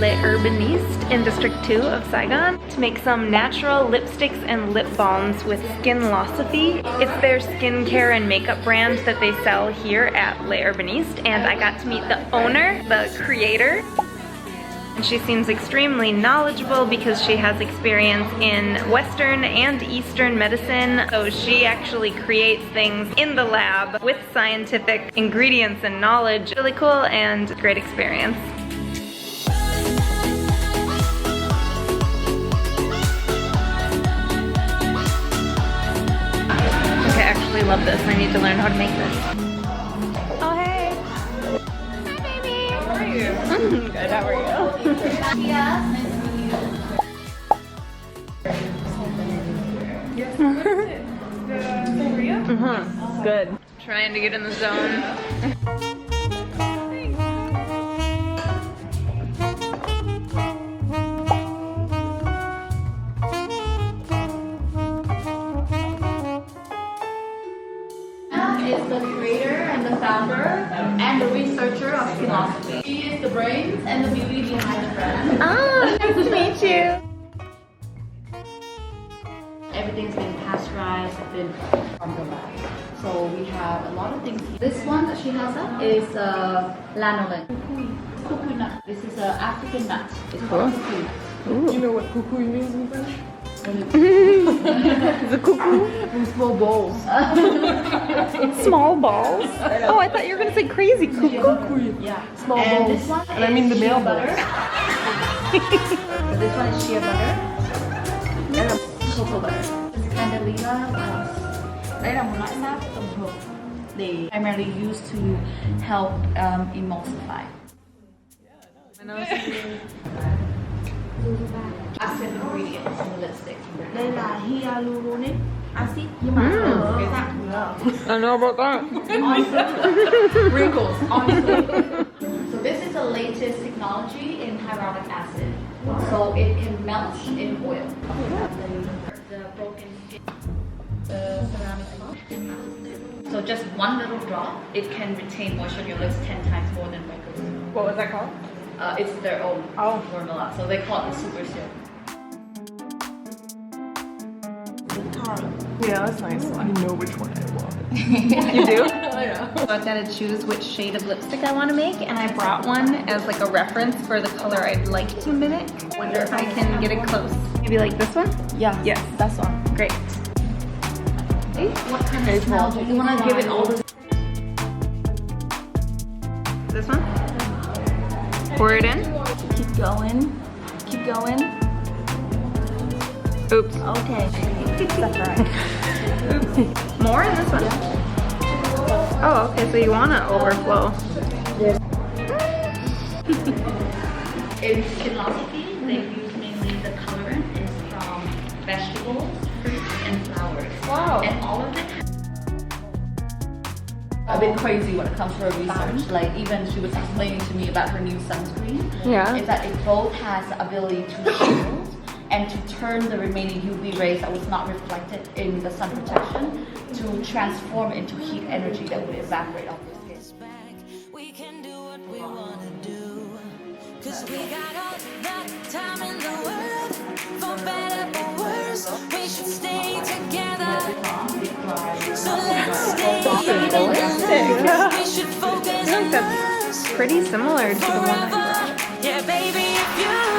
Les Urbanistes in District 2 of Saigon to make some natural lipsticks and lip balms with Skinlosophy. It's their skincare and makeup brand that they sell here at Les Urbanistes, and I got to meet the owner, the creator. And she seems extremely knowledgeable because she has experience in Western and Eastern medicine. So she actually creates things in the lab with scientific ingredients and knowledge. Really cool and great experience. Okay, I actually love this. I need to learn how to make this. Oh, hey. Hi, baby. How are you? Good, how are you? Good. Trying to get in the zone. Is the creator and the founder and the researcher of Skinlosophy. She is the brains and the beauty behind the brand. Oh, nice to meet you. Everything's been pasteurized, been from the lab. So we have a lot of things here. This one that she has up is lanolin. Cuckoo nut. This is an African nut. It's called cuckoo nut. Do you know what cuckoo means in French? The cuckoo? Small balls. Small balls? Oh, I thought you were going to say crazy cuckoo. Yeah. Small And balls. this one And I mean the is male shea butter. This one is shea butter. And cocoa butter. This is candelilla oils. Đây là một loại sáp tổng hợp. They primarily used to help emulsify. Acid ingredients in the lipstick. Đây là hyaluronic acid nhưng mà ở cái dạng I know about that. wrinkles. So this is the latest technology in hyaluronic acid. So it can melt in oil. The broken skin, the ceramic cup. So just one little drop, it can retain moisture in your lips 10 times more than regular. What was that called? It's their own formula, so they call it the super serum. Yeah, that's nice. I know which one I want. You do? I know. So I've got to choose which shade of lipstick I want to make, and I brought one as like a reference for the color I'd like to mimic. Wonder if I can get it close. Maybe like this one? Yeah, Yes. that's one. Great. What kind of smell do you want to give it all the... This one? Pour it in. Keep going. Keep going. Oops. Okay. That's right. More in this one? Oh, okay, so you want to overflow. In Skinlosophy, they use mainly the colorant is from vegetables, fruits, and flowers. Wow. And all of it a bit crazy when it comes to her research. Like even she was explaining to me about her new sunscreen. Yeah. Is that it both has the ability to shield and to turn the remaining UV rays that was not reflected in the sun protection to transform into heat energy that would evaporate off your skin. We can do what we wanna do, 'cause we got all the time in the world. For better or worse, we should stay together. So let's stay together. We should focus I on think that's us pretty similar to the one I forever. brought. Yeah, baby, if you